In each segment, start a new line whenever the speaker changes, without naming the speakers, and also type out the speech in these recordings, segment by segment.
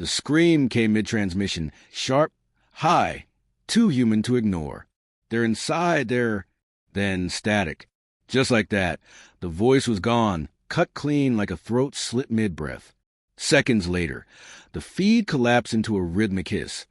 The scream came mid-transmission, sharp, high, too human to ignore. They're inside, then static. Just like that, the voice was gone, cut clean like a throat slit mid-breath. Seconds later, the feed collapsed into a rhythmic hiss,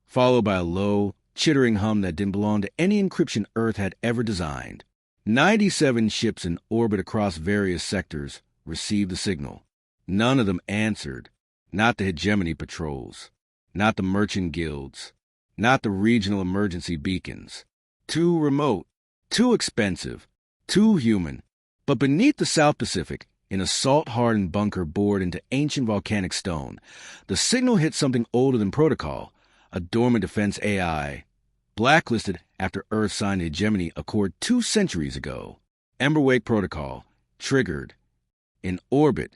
followed by a low, chittering hum that didn't belong to any encryption Earth had ever designed. 97 ships in orbit across various sectors received the signal. None of them answered. Not the hegemony patrols, not the merchant guilds, not the regional emergency beacons. Too remote, too expensive, too human. But beneath the South Pacific, in a salt-hardened bunker bored into ancient volcanic stone, the signal hit something older than protocol, a dormant defense AI, blacklisted after Earth signed the Hegemony Accord 2 centuries ago. Emberwake Protocol, triggered. In orbit,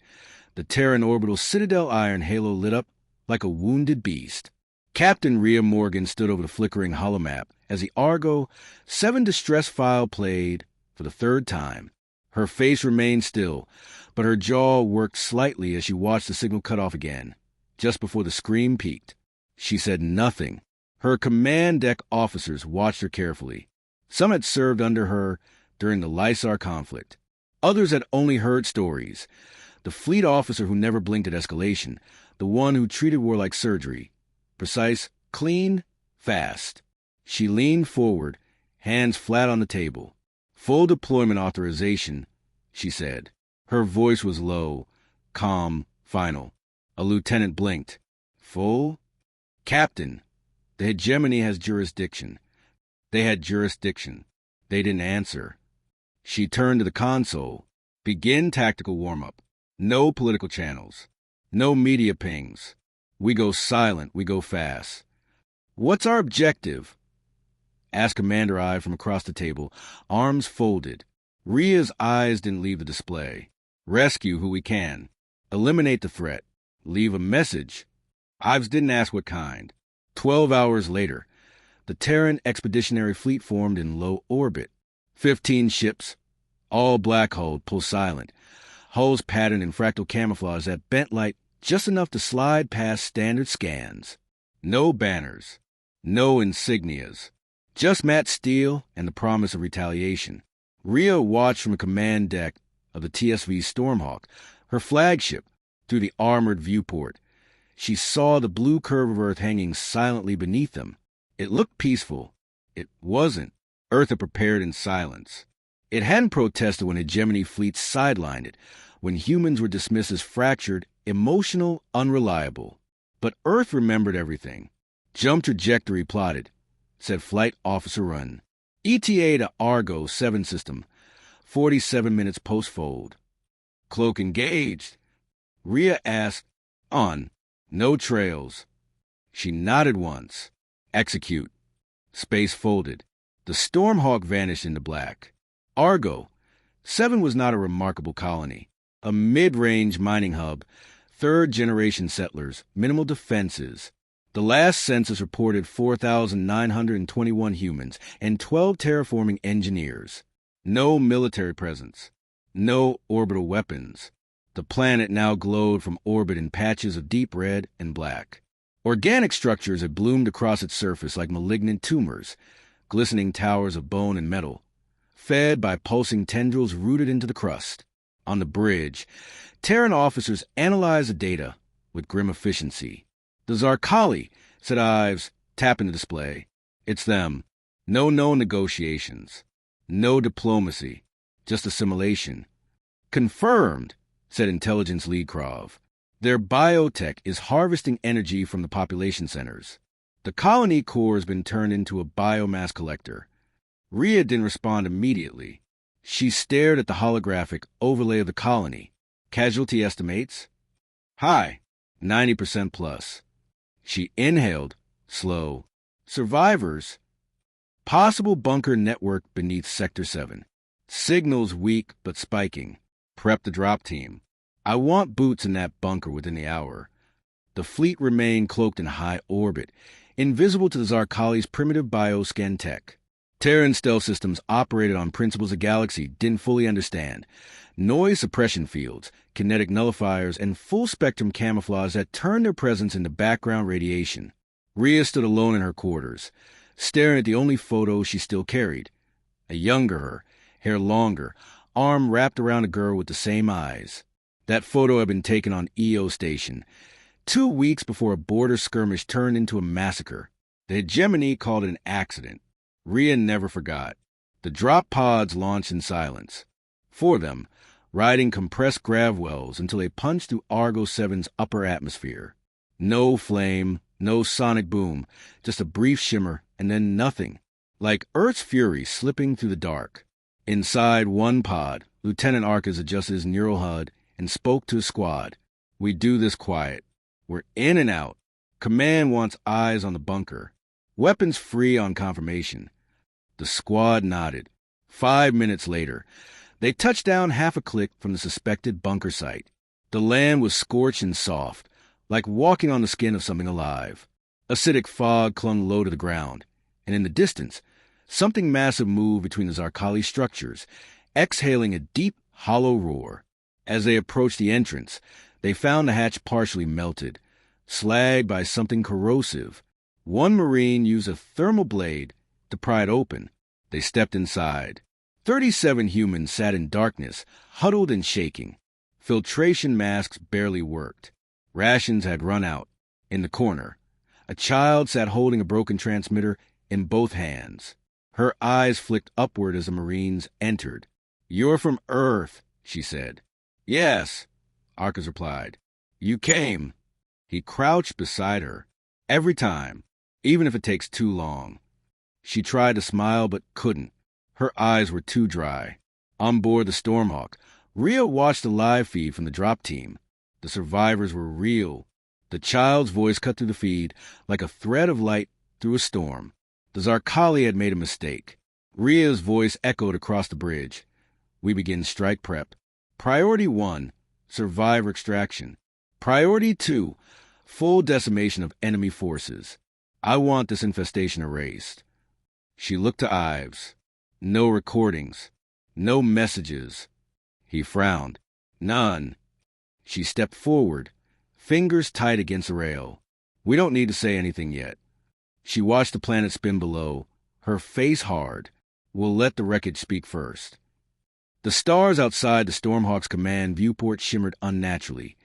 the Terran Orbital Citadel iron halo lit up like a wounded beast. Captain Rhea Morgan stood over the flickering holomap as the Argo 7 distress file played for the third time. Her face remained still, but her jaw worked slightly as she watched the signal cut off again, just before the scream peaked. She said nothing. Her command deck officers watched her carefully. Some had served under her during the Lysar conflict. Others had only heard stories. The fleet officer who never blinked at escalation, the one who treated war like surgery. Precise, clean, fast. She leaned forward, hands flat on the table. Full deployment authorization, she said. Her voice was low, calm, final. A lieutenant blinked. Full? Captain, the hegemony has jurisdiction. They had jurisdiction. They didn't answer. She turned to the console. Begin tactical warm-up. No political channels. No media pings. We go silent. We go fast. What's our objective? Asked Commander I from across the table, arms folded. Rhea's eyes didn't leave the display. Rescue who we can. Eliminate the threat. Leave a message. Ives didn't ask what kind. 12 hours later, the Terran Expeditionary Fleet formed in low orbit. 15 ships, all black-hulled, pull silent. Hulls patterned in fractal camouflage that bent light just enough to slide past standard scans. No banners. No insignias. Just matte steel and the promise of retaliation. Rhea watched from a command deck of the TSV Stormhawk, her flagship, through the armored viewport. She saw the blue curve of Earth hanging silently beneath them. It looked peaceful. It wasn't. Earth had prepared in silence. It hadn't protested when hegemony fleets sidelined it, when humans were dismissed as fractured, emotional, unreliable. But Earth remembered everything. Jump trajectory plotted, said Flight Officer Run. ETA to Argo 7 system, 47 minutes post-fold. Cloak engaged. Rhea asked, on. No trails. She nodded once. Execute. Space folded. The Stormhawk vanished into black. Argo 7 was not a remarkable colony. A mid-range mining hub, third-generation settlers, minimal defenses. The last census reported 4,921 humans and 12 terraforming engineers. No military presence. No orbital weapons. The planet now glowed from orbit in patches of deep red and black. Organic structures had bloomed across its surface like malignant tumors, glistening towers of bone and metal, fed by pulsing tendrils rooted into the crust. On the bridge, Terran officers analyzed the data with grim efficiency. The Zarkali, said Ives, tapping the display. It's them. No known negotiations. No diplomacy. Just assimilation. Confirmed, said Intelligence Lead Krov. Their biotech is harvesting energy from the population centers. The colony core has been turned into a biomass collector. Rhea didn't respond immediately. She stared at the holographic overlay of the colony. Casualty estimates? High, 90% plus. She inhaled, slow. Survivors? Possible bunker network beneath Sector 7. Signals weak but spiking. Prep the drop team. I want boots in that bunker within the hour. The fleet remained cloaked in high orbit, invisible to the Zarkali's primitive bioscan tech. Terran stealth systems operated on principles the galaxy didn't fully understand. Noise suppression fields, kinetic nullifiers, and full-spectrum camouflage that turned their presence into background radiation. Rhea stood alone in her quarters, staring at the only photo she still carried. A younger her, hair longer, arm wrapped around a girl with the same eyes. That photo had been taken on EO Station, 2 weeks before a border skirmish turned into a massacre. The hegemony called it an accident. Rhea never forgot. The drop pods launched in silence. For them, riding compressed grav wells until they punched through Argo 7's upper atmosphere. No flame, no sonic boom, just a brief shimmer and then nothing. Like Earth's fury slipping through the dark. Inside one pod, Lieutenant Arcus adjusted his neural HUD and spoke to his squad. We do this quiet. We're in and out. Command wants eyes on the bunker. Weapons free on confirmation. The squad nodded. 5 minutes later, they touched down half a click from the suspected bunker site. The land was scorched and soft, like walking on the skin of something alive. Acidic fog clung low to the ground, and in the distance, something massive moved between the Zarkali structures, exhaling a deep, hollow roar. As they approached the entrance, they found the hatch partially melted, slagged by something corrosive. One Marine used a thermal blade to pry it open. They stepped inside. 37 humans sat in darkness, huddled and shaking. Filtration masks barely worked. Rations had run out. In the corner, a child sat holding a broken transmitter in both hands. Her eyes flicked upward as the Marines entered. "You're from Earth," she said. "Yes," Arcus replied. "You came." He crouched beside her. Every time, even if it takes too long. She tried to smile but couldn't. Her eyes were too dry. On board the Stormhawk, Rhea watched the live feed from the drop team. The survivors were real. The child's voice cut through the feed like a thread of light through a storm. The Zarkali had made a mistake. Rhea's voice echoed across the bridge. "We begin strike prep. Priority 1, survivor extraction. Priority 2, full decimation of enemy forces. I want this infestation erased." She looked to Ives. No recordings. No messages. He frowned. "None." She stepped forward, fingers tight against the rail. "We don't need to say anything yet." She watched the planet spin below, her face hard. "We'll let the wreckage speak first." The stars outside the Stormhawk's command viewport shimmered unnaturally,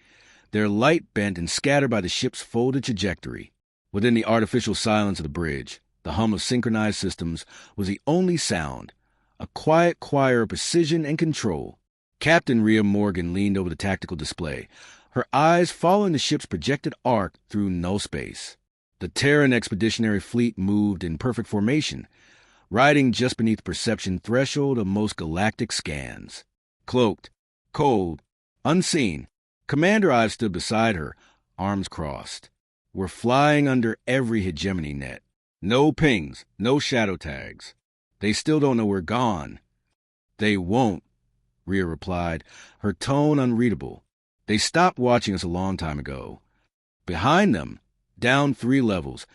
their light bent and scattered by the ship's folded trajectory. Within the artificial silence of the bridge, the hum of synchronized systems was the only sound, a quiet choir of precision and control. Captain Rhea Morgan leaned over the tactical display, her eyes following the ship's projected arc through null space. The Terran Expeditionary Fleet moved in perfect formation, riding just beneath the perception threshold of most galactic scans. Cloaked, cold, unseen, Commander Ives stood beside her, arms crossed. "We're flying under every hegemony net. No pings, no shadow tags. They still don't know we're gone." "They won't," Rhea replied, her tone unreadable. "They stopped watching us a long time ago." Behind them, down 3 levels,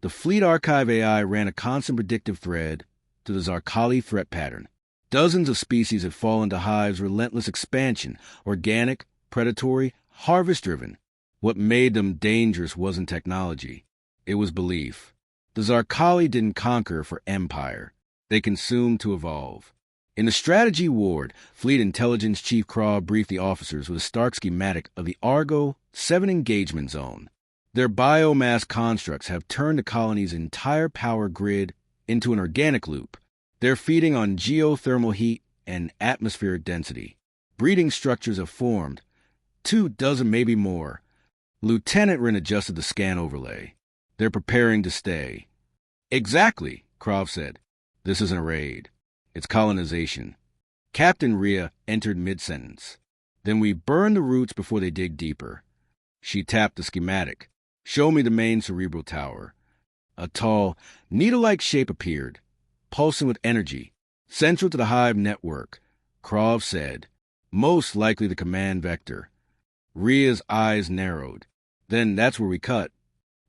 the Fleet Archive AI ran a constant predictive thread to the Zarkali threat pattern. Dozens of species had fallen to Hive's relentless expansion, organic, predatory, harvest-driven. What made them dangerous wasn't technology. It was belief. The Zarkali didn't conquer for empire. They consumed to evolve. In the strategy ward, Fleet Intelligence Chief Craw briefed the officers with a stark schematic of the Argo 7 engagement zone. Their biomass constructs have turned the colony's entire power grid into an organic loop. They're feeding on geothermal heat and atmospheric density. Breeding structures have formed. 24, maybe more. Lieutenant Wren adjusted the scan overlay. They're preparing to stay. "Exactly," Krav said. "This isn't a raid. It's colonization." Captain Rhea entered mid-sentence. "Then we burn the roots before they dig deeper." She tapped the schematic. "Show me the main cerebral tower." A tall, needle-like shape appeared, pulsing with energy, central to the Hive network. Krav said, "Most likely the command vector." Rhea's eyes narrowed. "Then that's where we cut."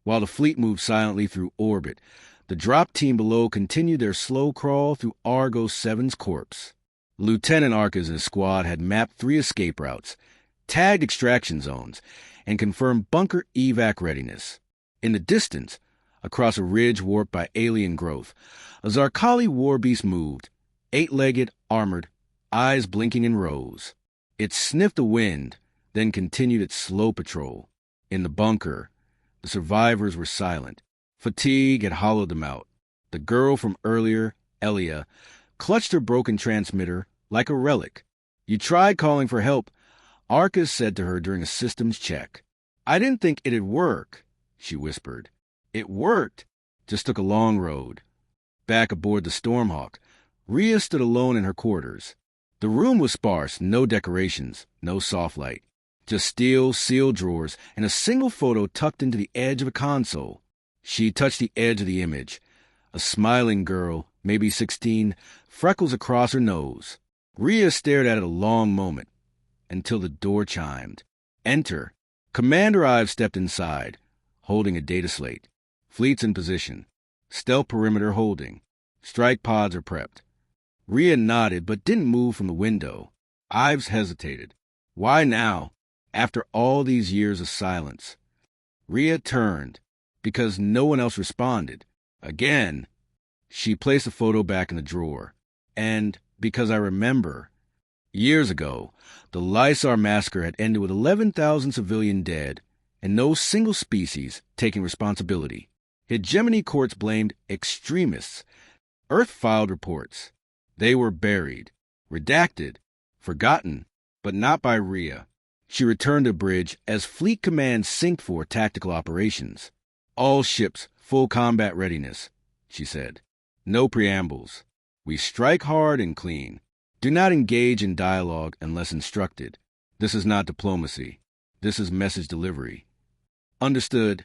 While the fleet moved silently through orbit, The drop team below continued their slow crawl through Argo 7's corpse. Lieutenant Arcas and his squad had mapped 3 escape routes, tagged extraction zones, and confirmed bunker evac readiness. In the distance, across a ridge warped by alien growth, a Zarkali war beast moved, 8-legged, armored, eyes blinking in rows. It sniffed the wind, then continued its slow patrol. In the bunker, the survivors were silent. Fatigue had hollowed them out. The girl from earlier, Elia, clutched her broken transmitter like a relic. "You tried calling for help," Arcas said to her during a systems check. "I didn't think it'd work," she whispered. "It worked. Just took a long road." Back aboard the Stormhawk, Rhea stood alone in her quarters. The room was sparse, no decorations, no soft light. Just steel, sealed drawers and a single photo tucked into the edge of a console. She touched the edge of the image. A smiling girl, maybe 16, freckles across her nose. Rhea stared at it a long moment, until the door chimed. "Enter." Commander Ives stepped inside, holding a data slate. Fleets in position. Stealth perimeter holding. Strike pods are prepped. Rhea nodded but didn't move from the window. Ives hesitated. Why now, after all these years of silence? Rhea turned, because no one else responded. Again. She placed the photo back in the drawer. And because I remember, years ago, the Lysar massacre had ended with 11,000 civilian dead, and no single species taking responsibility. Hegemony courts blamed extremists. Earth filed reports. They were buried, redacted, forgotten, but not by Rhea. She returned to bridge as Fleet Command synced for tactical operations. "All ships, full combat readiness," she said. "No preambles. We strike hard and clean. Do not engage in dialogue unless instructed. This is not diplomacy. This is message delivery." "Understood."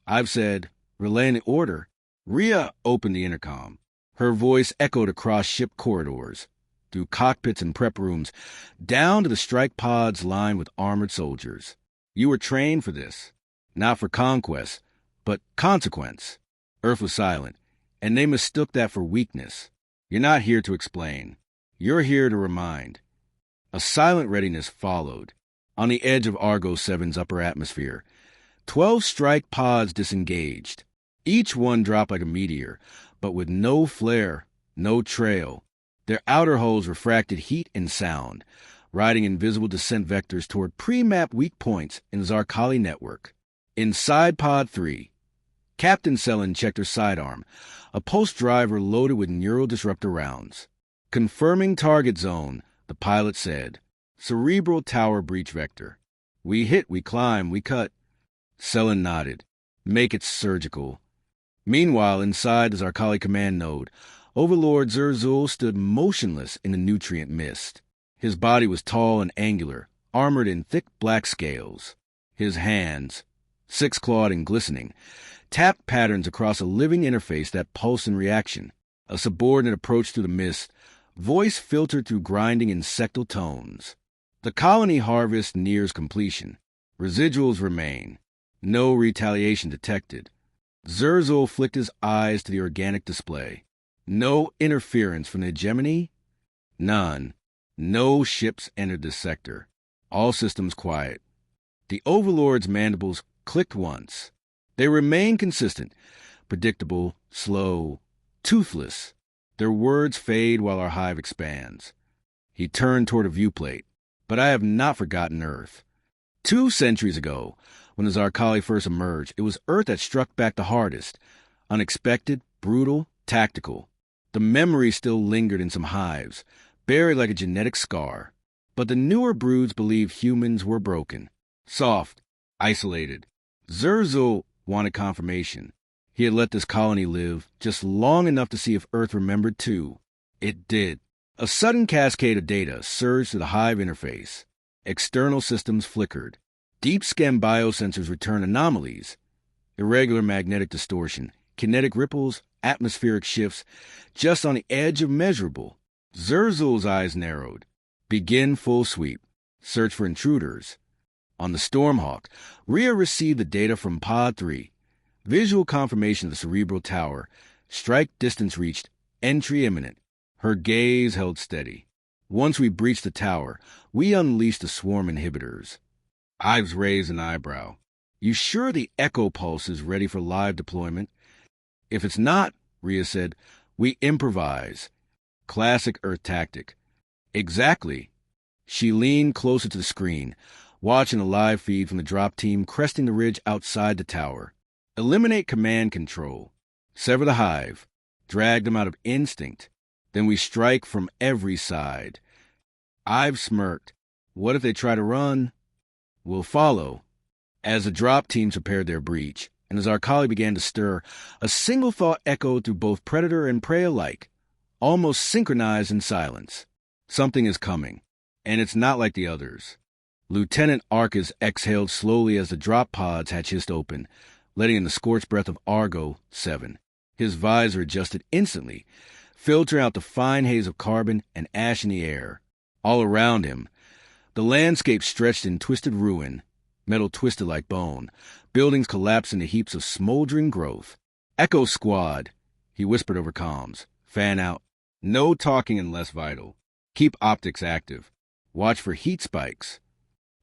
I've said, relaying the order. Rhea opened the intercom. Her voice echoed across ship corridors, through cockpits and prep rooms, down to the strike pods lined with armored soldiers. "You were trained for this. Not for conquest, but consequence." Earth was silent, and they mistook that for weakness. "You're not here to explain. You're here to remind." A silent readiness followed. On the edge of Argo 7's upper atmosphere, 12 strike pods disengaged. Each one dropped like a meteor, but with no flare, no trail. Their outer hulls refracted heat and sound, riding invisible descent vectors toward pre-mapped weak points in the Zarkali network. Inside Pod 3, Captain Selen checked her sidearm, a pulse driver loaded with neural disruptor rounds. "Confirming target zone," the pilot said. "Cerebral tower breach vector. We hit, we climb, we cut." Selen nodded. "Make it surgical." Meanwhile, inside the Zarkali command node, Overlord Zerzul stood motionless in the nutrient mist. His body was tall and angular, armored in thick black scales. His hands, six-clawed and glistening, tapped patterns across a living interface that pulsed in reaction. A subordinate approached through the mist, voice filtered through grinding insectal tones. "The colony harvest nears completion. Residuals remain. No retaliation detected." Zerzul flicked his eyes to the organic display. "No interference from the hegemony? None. No ships entered this sector. All systems quiet." The Overlord's mandibles clicked once. They remain consistent, predictable, slow, toothless. Their words fade while our hive expands. He turned toward a viewplate. "But I have not forgotten Earth. 2 centuries ago, when the Zarkali first emerged, it was Earth that struck back the hardest. Unexpected, brutal, tactical. The memory still lingered in some hives, buried like a genetic scar. But the newer broods believed humans were broken. Soft, isolated. Zerzul wanted confirmation. He had let this colony live just long enough to see if Earth remembered too. It did. A sudden cascade of data surged to the hive interface. External systems flickered. Deep scan biosensors returned anomalies. Irregular magnetic distortion, kinetic ripples, atmospheric shifts, just on the edge of measurable. Zerzul's eyes narrowed. Begin full sweep. Search for intruders. On the Stormhawk, Rhea received the data from Pod 3. Visual confirmation of the cerebral tower, Strike distance reached. Entry imminent. Her gaze held steady. Once we breached the tower, we unleashed the swarm inhibitors. Ives raised an eyebrow. You sure the echo pulse is ready for live deployment? If it's not, Rhea said, we improvise. Classic Earth tactic. Exactly. She leaned closer to the screen, watching a live feed from the drop team cresting the ridge outside the tower. Eliminate command control. Sever the hive. Drag them out of instinct. Then we strike from every side. Ives smirked. What if they try to run? We'll follow. As the drop teams prepared their breach, and as our collie began to stir, a single thought echoed through both predator and prey alike, almost synchronized in silence. Something is coming, and it's not like the others. Lieutenant Arcus exhaled slowly as the drop pods hatch hissed open, letting in the scorched breath of Argo 7. His visor adjusted instantly, filtering out the fine haze of carbon and ash in the air. All around him, the landscape stretched in twisted ruin, metal twisted like bone, buildings collapsed into heaps of smoldering growth. Echo Squad, he whispered over comms. Fan out. No talking unless vital. Keep optics active. Watch for heat spikes.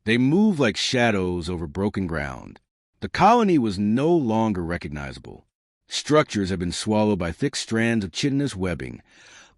They moved like shadows over broken ground. The colony was no longer recognizable. Structures had been swallowed by thick strands of chitinous webbing,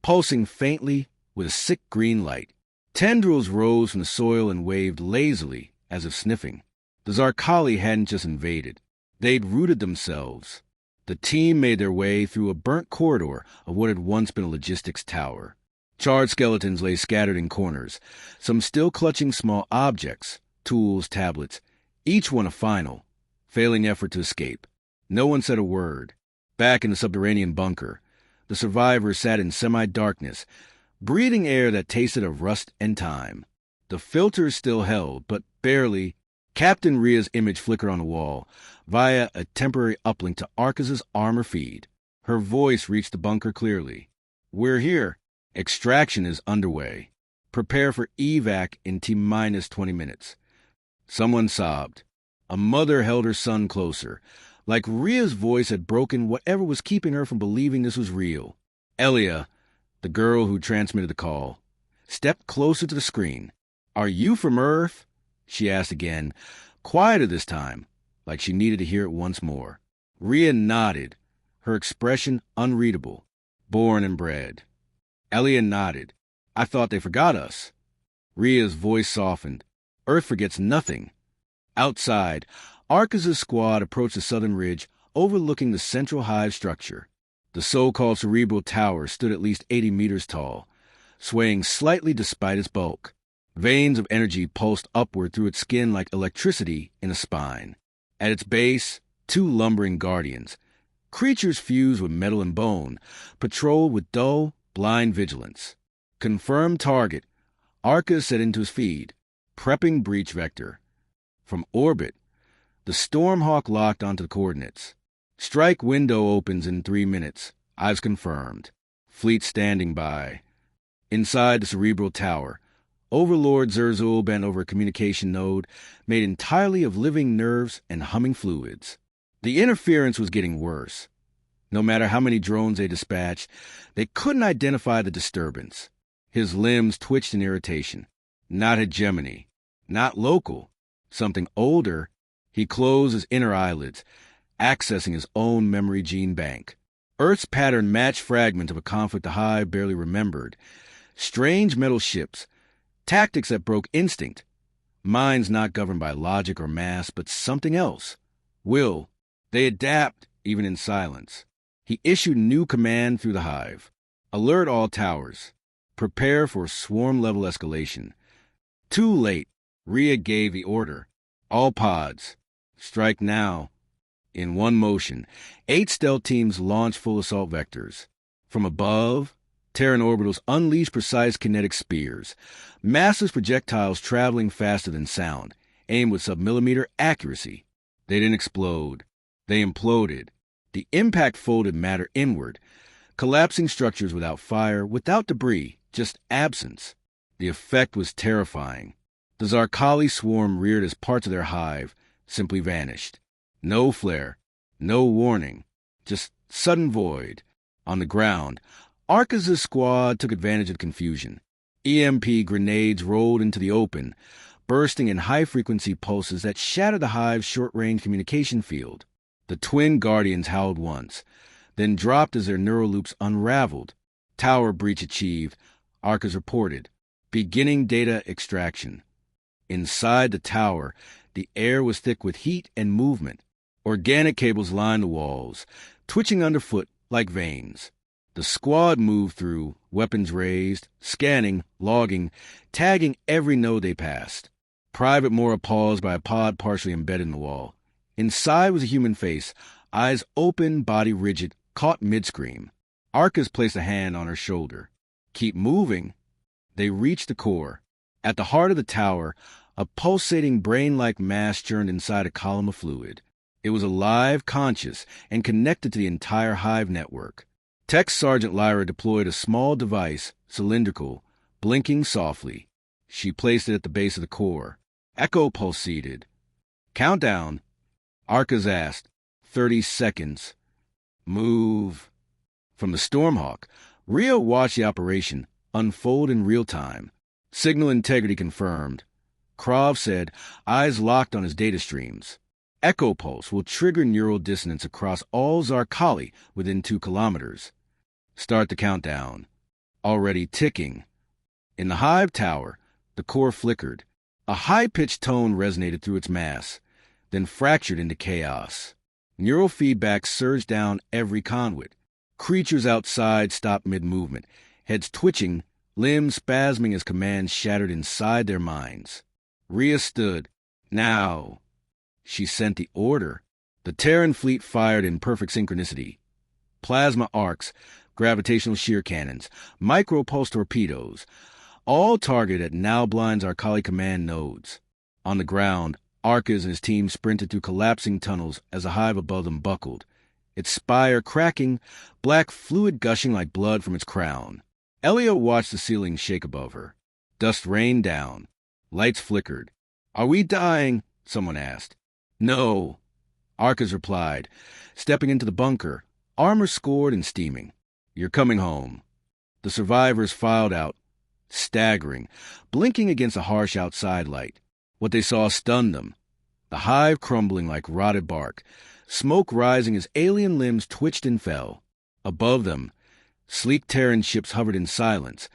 pulsing faintly with a sick green light. Tendrils rose from the soil and waved lazily, as if sniffing. The Zarkali hadn't just invaded. They'd rooted themselves. The team made their way through a burnt corridor of what had once been a logistics tower. Charred skeletons lay scattered in corners, some still clutching small objects, tools, tablets, each one a final, failing effort to escape. No one said a word. Back in the subterranean bunker, the survivors sat in semi-darkness, breathing air that tasted of rust and time. The filters still held, but barely. Captain Rhea's image flickered on the wall, via a temporary uplink to Arcus's armor feed. Her voice reached the bunker clearly. We're here. Extraction is underway. Prepare for evac in T-minus 20 minutes. Someone sobbed. A mother held her son closer, like Rhea's voice had broken whatever was keeping her from believing this was real. Elia, the girl who transmitted the call, stepped closer to the screen. Are you from Earth? She asked again, quieter this time, like she needed to hear it once more. Rhea nodded, her expression unreadable. Born and bred. Elia nodded. I thought they forgot us. Rhea's voice softened. Earth forgets nothing. Outside, Arcus's squad approached the southern ridge, overlooking the central hive structure. The so-called cerebral tower stood at least 80 meters tall, swaying slightly despite its bulk. Veins of energy pulsed upward through its skin like electricity in a spine. At its base, two lumbering guardians, creatures fused with metal and bone, patrolled with dull, blind vigilance. Confirmed target, Arcus set into his feed, prepping breach vector. From orbit, the Stormhawk locked onto the coordinates. Strike window opens in 3 minutes. Ives confirmed. Fleet standing by. Inside the cerebral tower, Overlord Zerzul bent over a communication node made entirely of living nerves and humming fluids. The interference was getting worse. No matter how many drones they dispatched, they couldn't identify the disturbance. His limbs twitched in irritation. Not hegemony. Not local. Something older. He closed his inner eyelids, accessing his own memory gene bank. Earth's pattern matched fragments of a conflict the Hive barely remembered. Strange metal ships. Tactics that broke instinct. Minds not governed by logic or mass, but something else. Will. They adapt, even in silence. He issued new command through the Hive. Alert all towers. Prepare for swarm-level escalation. Too late. Rhea gave the order. All pods. Strike now. In one motion, 8 stealth teams launched full assault vectors. From above, Terran orbitals unleashed precise kinetic spears, massive projectiles traveling faster than sound, aimed with sub-millimeter accuracy. They didn't explode. They imploded. The impact folded matter inward, collapsing structures without fire, without debris, just absence. The effect was terrifying. The Zarkali swarm reared as parts of their hive simply vanished. No flare, no warning, just sudden void. On the ground, Arcus' squad took advantage of the confusion. EMP grenades rolled into the open, bursting in high-frequency pulses that shattered the hive's short-range communication field. The twin Guardians howled once, then dropped as their neural loops unraveled. Tower breach achieved, Arcus reported. Beginning data extraction. Inside the tower, the air was thick with heat and movement. Organic cables lined the walls, twitching underfoot like veins. The squad moved through, weapons raised, scanning, logging, tagging every node they passed. Private Mora paused by a pod partially embedded in the wall. Inside was a human face, eyes open, body rigid, caught mid-scream. Arcus placed a hand on her shoulder. Keep moving. They reached the core. At the heart of the tower, a pulsating brain-like mass churned inside a column of fluid. It was alive, conscious, and connected to the entire hive network. Tech Sergeant Lyra deployed a small device, cylindrical, blinking softly. She placed it at the base of the core. Echo pulsated. Countdown. Arcus asked. 30 seconds. Move. From the Stormhawk, Rhea watched the operation unfold in real time. Signal integrity confirmed. Krav said, eyes locked on his data streams. Echo pulse will trigger neural dissonance across all Zarkali within 2 kilometers. Start the countdown. Already ticking. In the hive tower, the core flickered. A high-pitched tone resonated through its mass, then fractured into chaos. Neural feedback surged down every conduit. Creatures outside stopped mid-movement, heads twitching, limbs spasming as commands shattered inside their minds. Rhea stood. Now. She sent the order. The Terran fleet fired in perfect synchronicity. Plasma arcs, gravitational shear cannons, micro-pulse torpedoes, all targeted at now-blind Zarkali command nodes. On the ground, Arcus and his team sprinted through collapsing tunnels as the hive above them buckled, its spire cracking, black fluid gushing like blood from its crown. Elia watched the ceiling shake above her. Dust rained down. Lights flickered. Are we dying? Someone asked. No, Arcus replied, stepping into the bunker, armor scored and steaming. You're coming home. The survivors filed out, staggering, blinking against the harsh outside light. What they saw stunned them. The hive crumbling like rotted bark, smoke rising as alien limbs twitched and fell. Above them, sleek Terran ships hovered in silence,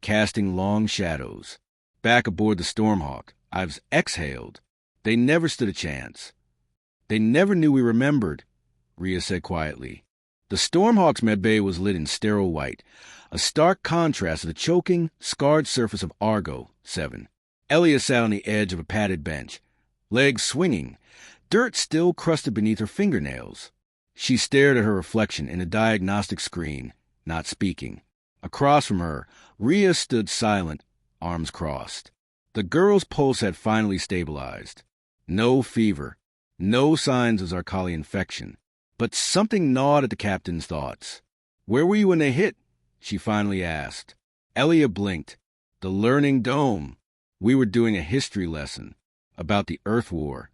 casting long shadows. Back aboard the Stormhawk, I've exhaled. They never stood a chance. They never knew we remembered, Rhea said quietly. The Stormhawk's medbay was lit in sterile white, a stark contrast to the choking, scarred surface of Argo 7. Elia sat on the edge of a padded bench, legs swinging, dirt still crusted beneath her fingernails. She stared at her reflection in a diagnostic screen, not speaking. Across from her, Rhea stood silent, arms crossed. The girl's pulse had finally stabilized. No fever, no signs of Zarkali infection. But something gnawed at the captain's thoughts. Where were you when they hit? She finally asked. Elia blinked. The Learning Dome. We were doing a history lesson about the Earth War.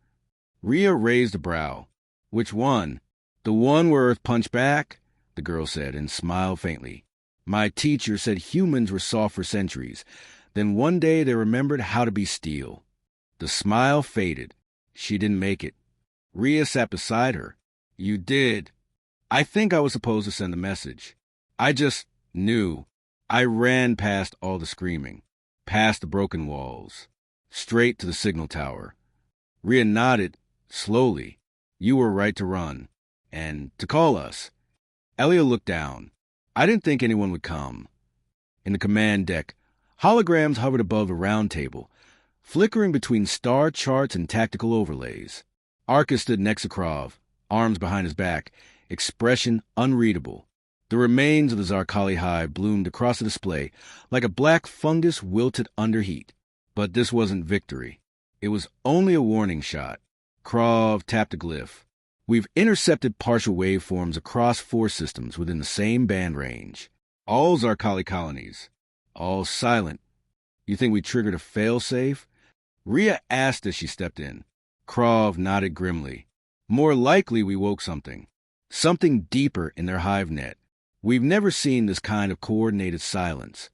Rhea raised a brow. Which one? The one where Earth punched back? The girl said, and smiled faintly. My teacher said humans were soft for centuries. Then one day they remembered how to be steel. The smile faded. She didn't make it. Rhea sat beside her. You did. I think I was supposed to send a message. I just knew. I ran past all the screaming, past the broken walls, straight to the signal tower. Rhea nodded, slowly. You were right to run, and to call us. Elia looked down. I didn't think anyone would come. In the command deck, holograms hovered above the round table, flickering between star charts and tactical overlays. Arcus stood next to Krav, arms behind his back, expression unreadable. The remains of the Zarkali hive bloomed across the display like a black fungus wilted under heat. But this wasn't victory. It was only a warning shot. Krav tapped a glyph. We've intercepted partial waveforms across 4 systems within the same band range. All Zarkali colonies. All silent. You think we triggered a failsafe? Rhea asked as she stepped in. Krav nodded grimly. More likely we woke something. Something deeper in their hive net. We've never seen this kind of coordinated silence.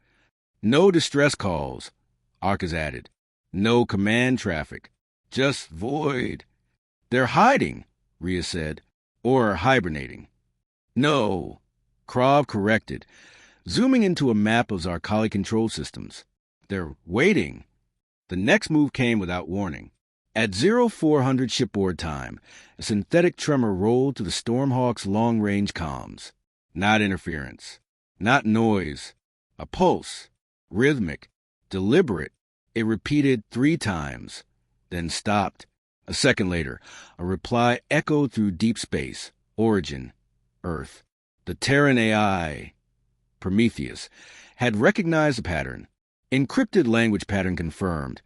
No distress calls, Arcus added. No command traffic. Just void. They're hiding, Rhea said. Or hibernating. No, Krav corrected, zooming into a map of Zarkali control systems. They're waiting. The next move came without warning. At 0400 shipboard time, a synthetic tremor rolled to the Stormhawk's long-range comms. Not interference. Not noise. A pulse. Rhythmic. Deliberate. It repeated 3 times, then stopped. A second later, a reply echoed through deep space. Origin. Earth. The Terran AI, Prometheus, had recognized the pattern. Encrypted language pattern confirmed.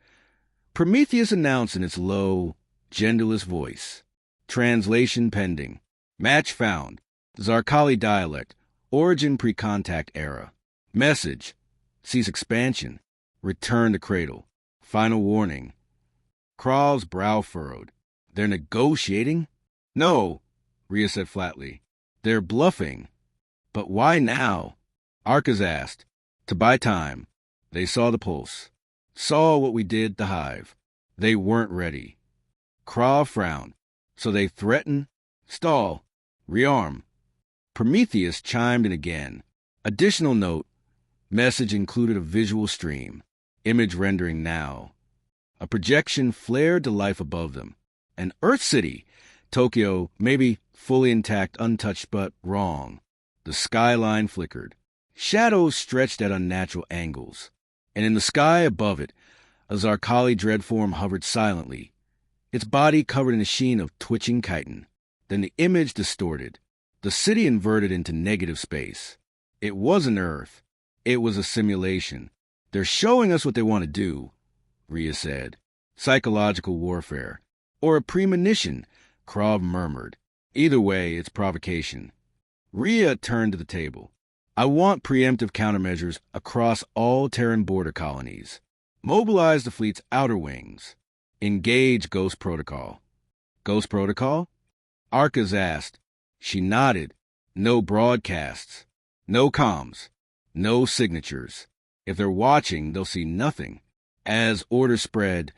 Prometheus announced in its low, genderless voice. Translation pending. Match found. Zarkali dialect. Origin pre-contact era. Message. Cease expansion. Return to cradle. Final warning. Krav's brow furrowed. They're negotiating? No, Rhea said flatly. They're bluffing. But why now? Arcus asked. To buy time. They saw the pulse. Saw what we did to Hive. They weren't ready. Krav frowned. So they threaten? Stall. Rearm. Prometheus chimed in again. Additional note. Message included a visual stream. Image rendering now. A projection flared to life above them. An Earth city. Tokyo, maybe fully intact, untouched, but wrong. The skyline flickered. Shadows stretched at unnatural angles. And in the sky above it, a Zarkali dreadform hovered silently, its body covered in a sheen of twitching chitin. Then the image distorted. The city inverted into negative space. It wasn't Earth. It was a simulation. They're showing us what they want to do, Rhea said. Psychological warfare. Or a premonition, Krav murmured. Either way, it's provocation. Rhea turned to the table. I want preemptive countermeasures across all Terran border colonies. Mobilize the fleet's outer wings. Engage Ghost Protocol. Ghost Protocol? Arcus asked. She nodded. No broadcasts. No comms. No signatures. If they're watching, they'll see nothing. As orders spread,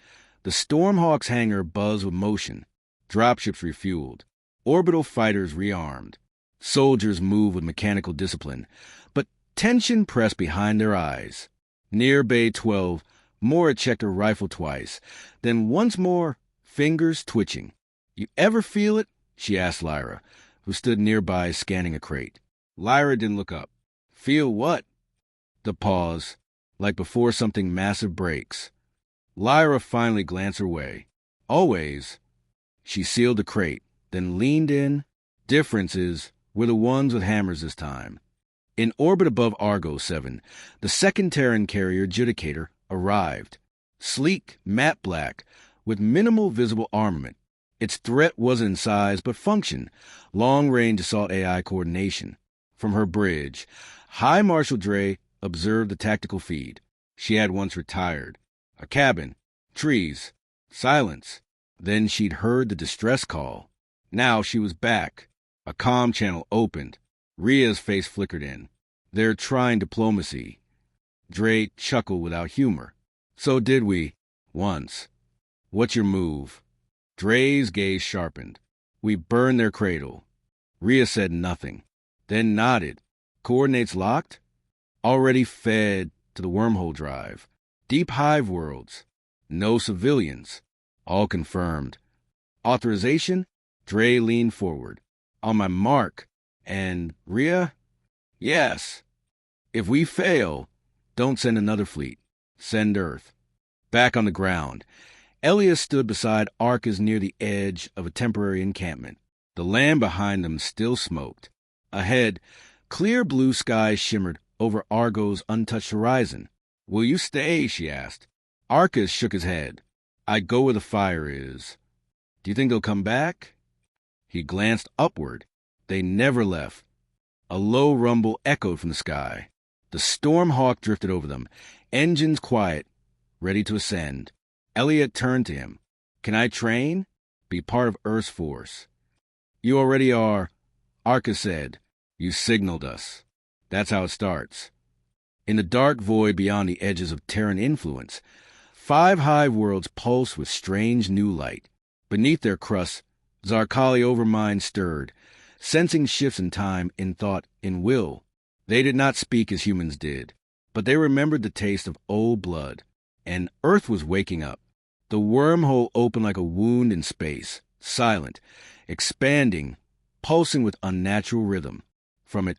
the Stormhawk's hangar buzzed with motion. Dropships refueled. Orbital fighters rearmed. Soldiers moved with mechanical discipline, but tension pressed behind their eyes. Near Bay 12, Mora checked her rifle twice, then once more, fingers twitching. You ever feel it? She asked Lyra, who stood nearby scanning a crate. Lyra didn't look up. Feel what? The pause, like before something massive breaks. Lyra finally glanced her way. Always. She sealed the crate, then leaned in. Difference is, we're the ones with hammers this time. In orbit above Argo 7, the second Terran carrier Judicator arrived. Sleek, matte black, with minimal visible armament. Its threat wasn't in size, but function. Long-range assault AI coordination. From her bridge, High Marshal Dre observed the tactical feed. She had once retired. A cabin. Trees. Silence. Then she'd heard the distress call. Now she was back. A comm channel opened. Rhea's face flickered in. They're trying diplomacy. Dre chuckled without humor. So did we. Once. What's your move? Dre's gaze sharpened. We burned their cradle. Rhea said nothing. Then nodded. Coordinates locked? Already fed to the wormhole drive. Deep hive worlds. No civilians. All confirmed. Authorization? Dre leaned forward. On my mark. And Rhea? Yes. If we fail, don't send another fleet. Send Earth. Back on the ground, Elias stood beside Arcus near the edge of a temporary encampment. The land behind them still smoked. Ahead, clear blue skies shimmered over Argo's untouched horizon. Will you stay? She asked. Arcus shook his head. I'd go where the fire is. Do you think they'll come back? He glanced upward. They never left. A low rumble echoed from the sky. The Stormhawk drifted over them, engines quiet, ready to ascend. Elliot turned to him. Can I train? Be part of Earth's force. You already are, Arcus said. You signaled us. That's how it starts. In the dark void beyond the edges of Terran influence, 5 hive worlds pulse with strange new light. Beneath their crusts, Zarkali overmind stirred, sensing shifts in time, in thought, in will. They did not speak as humans did, but they remembered the taste of old blood, and Earth was waking up. The wormhole opened like a wound in space, silent, expanding, pulsing with unnatural rhythm. From it,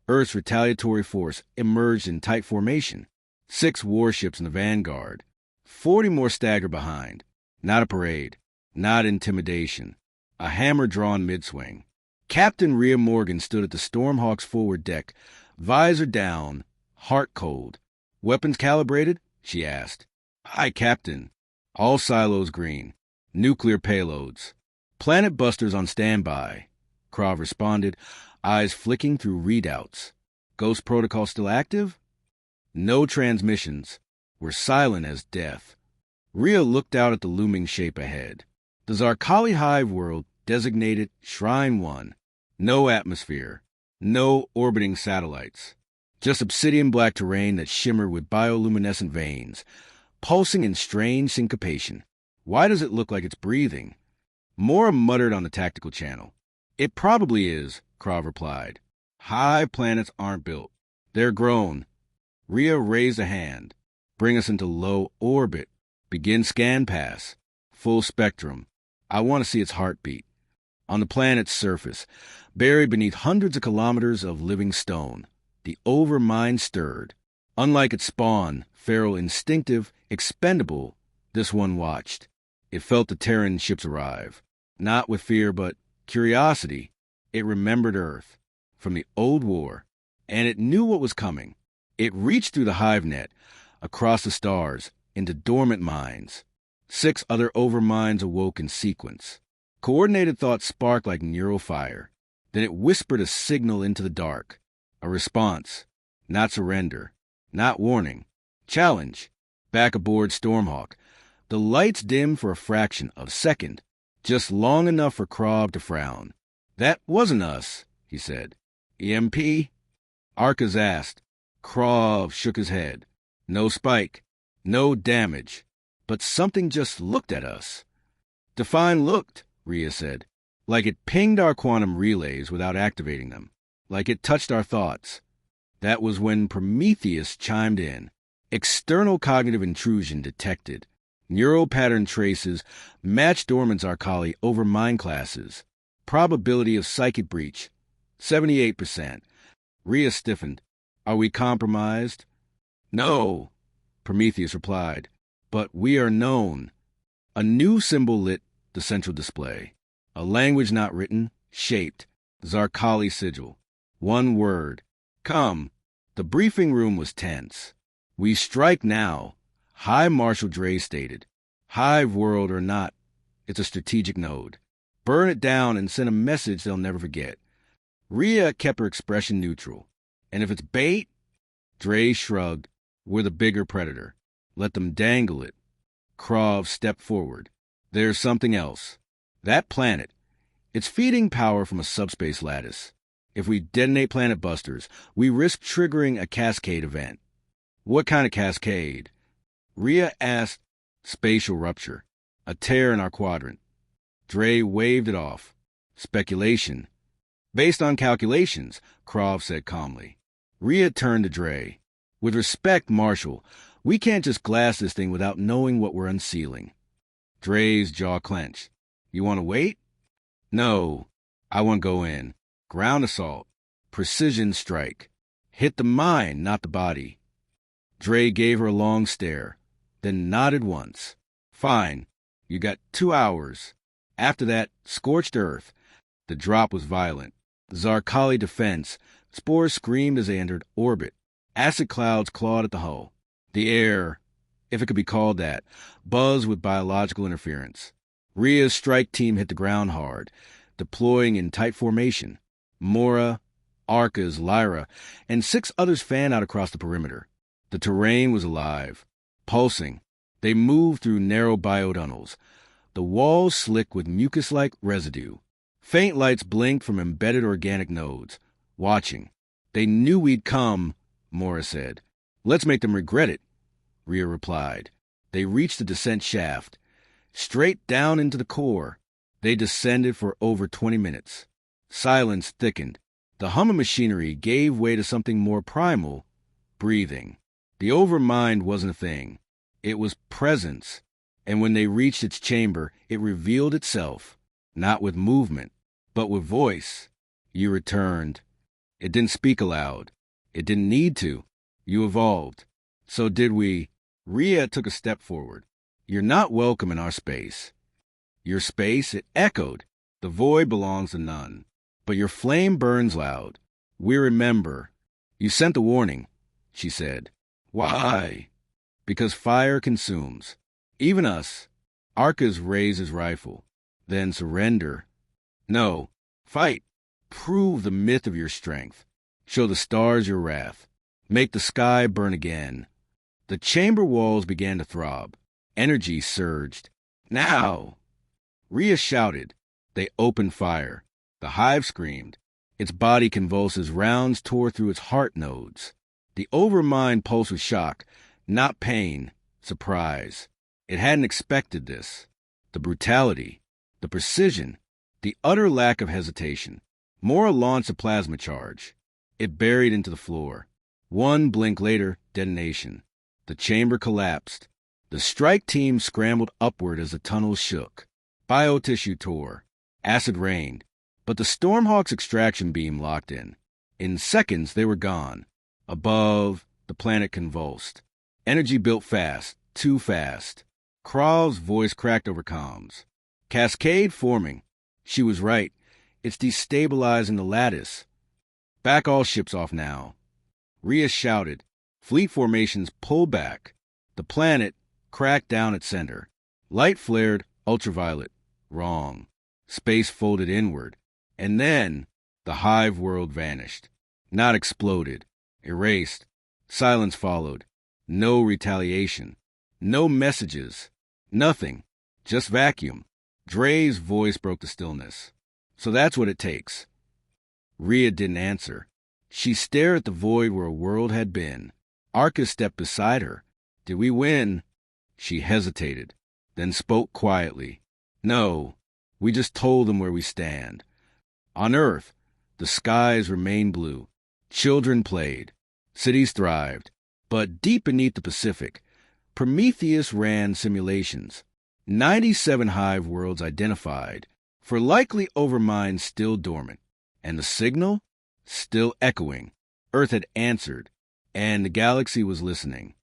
Earth's retaliatory force emerged in tight formation. 6 warships in the vanguard. 40 more stagger behind. Not a parade. Not intimidation. A hammer drawn mid-swing. Captain Rhea Morgan stood at the Stormhawk's forward deck, visor down, heart cold. "Weapons calibrated?" she asked. "Aye, Captain." "All silos green. Nuclear payloads. Planet busters on standby," Krav responded, eyes flicking through readouts. "Ghost protocol still active?" "No transmissions. We're silent as death." Rhea looked out at the looming shape ahead. The Zarkali hive world designated Shrine 1. No atmosphere. No orbiting satellites. Just obsidian black terrain that shimmered with bioluminescent veins, pulsing in strange syncopation. "Why does it look like it's breathing?" Mora muttered on the tactical channel. "It probably is," Krav replied. "High planets aren't built. They're grown." Rhea raised a hand. "Bring us into low orbit. Begin scan pass. Full spectrum. I want to see its heartbeat." On the planet's surface, buried beneath hundreds of kilometers of living stone, the overmind stirred. Unlike its spawn, feral, instinctive, expendable, this one watched. It felt the Terran ships arrive. Not with fear, but curiosity. It remembered Earth from the old war, and it knew what was coming. It reached through the hive net, across the stars, into dormant minds. 6 other overminds awoke in sequence. Coordinated thought sparked like neural fire. Then it whispered a signal into the dark. A response. Not surrender. Not warning. Challenge. Back aboard Stormhawk. The lights dimmed for a fraction of a second, just long enough for Krav to frown. "That wasn't us," he said. "EMP?" Arcas asked. Krav shook his head. "No spike. No damage. But something just looked at us." "Define looked," Rhea said. "Like it pinged our quantum relays without activating them. Like it touched our thoughts." That was when Prometheus chimed in. External cognitive intrusion detected. Neural pattern traces matched dormant Zarkali over mind classes. Probability of psychic breach, 78%. Rhea stiffened. "Are we compromised?" "No," Prometheus replied. "But we are known." A new symbol lit the central display. A language not written, shaped. Zarkali sigil. One word. "Come." The briefing room was tense. "We strike now," High Marshal Dre stated. "Hive world or not, it's a strategic node. Burn it down and send a message they'll never forget." Rhea kept her expression neutral. "And if it's bait?" Dre shrugged. "We're the bigger predator. Let them dangle it." Krav stepped forward. "There's something else. That planet, it's feeding power from a subspace lattice. If we detonate planet busters, we risk triggering a cascade event." "What kind of cascade?" Rhea asked. "Spatial rupture. A tear in our quadrant." Dre waved it off. "Speculation." "Based on calculations," Krav said calmly. Rhea turned to Dre. "With respect, Marshal, we can't just glass this thing without knowing what we're unsealing." Dre's jaw clenched. "You want to wait?" "No. I want to go in. Ground assault. Precision strike. Hit the mind, not the body." Dre gave her a long stare, then nodded once. "Fine. You got 2 hours. After that, scorched earth." The drop was violent. Zarkali defense. Spores screamed as they entered orbit. Acid clouds clawed at the hull. The air, if it could be called that, buzzed with biological interference. Rhea's strike team hit the ground hard, deploying in tight formation. Mora, Arcas, Lyra, and 6 others fanned out across the perimeter. The terrain was alive, pulsing. They moved through narrow biotunnels, the walls slick with mucus-like residue. Faint lights blinked from embedded organic nodes, watching. They knew we'd come, Morris said. Let's make them regret it, Rhea replied. They reached the descent shaft. Straight down into the core. They descended for over 20 minutes. Silence thickened. The hum of machinery gave way to something more primal, breathing. The overmind wasn't a thing. It was presence. And when they reached its chamber, it revealed itself, not with movement, but with voice. You returned. It didn't speak aloud. It didn't need to. You evolved. So did we. Rhea took a step forward. You're not welcome in our space. Your space, it echoed. The void belongs to none. But your flame burns loud. We remember. You sent the warning, she said. Why? Because fire consumes. Even us. Arcus raised his rifle. Then surrender. No. Fight. Prove the myth of your strength. Show the stars your wrath. Make the sky burn again. The chamber walls began to throb. Energy surged. Now! Rhea shouted. They opened fire. The hive screamed. Its body convulsed as rounds tore through its heart nodes. The overmind pulsed with shock, not pain, surprise. It hadn't expected this. The brutality, the precision, the utter lack of hesitation. Mora launched a plasma charge. It buried into the floor. One blink later, detonation. The chamber collapsed. The strike team scrambled upward as the tunnels shook. Biotissue tore. Acid rained. But the Stormhawk's extraction beam locked in. In seconds, they were gone. Above, the planet convulsed. Energy built fast, too fast. Krav's voice cracked over comms. Cascade forming. She was right. It's destabilizing the lattice. Back all ships off now. Rhea shouted. Fleet formations pulled back. The planet cracked down its center. Light flared, ultraviolet. Wrong. Space folded inward. And then the hive world vanished. Not exploded. Erased. Silence followed. No retaliation. No messages. Nothing. Just vacuum. Dre's voice broke the stillness. So that's what it takes. Rhea didn't answer. She stared at the void where a world had been. Arcus stepped beside her. Did we win? She hesitated, then spoke quietly. No, we just told them where we stand. On Earth, the skies remained blue. Children played. Cities thrived. But deep beneath the Pacific, Prometheus ran simulations. 97 hive worlds identified, for likely overminds still dormant. And the signal? Still echoing. Earth had answered, and the galaxy was listening.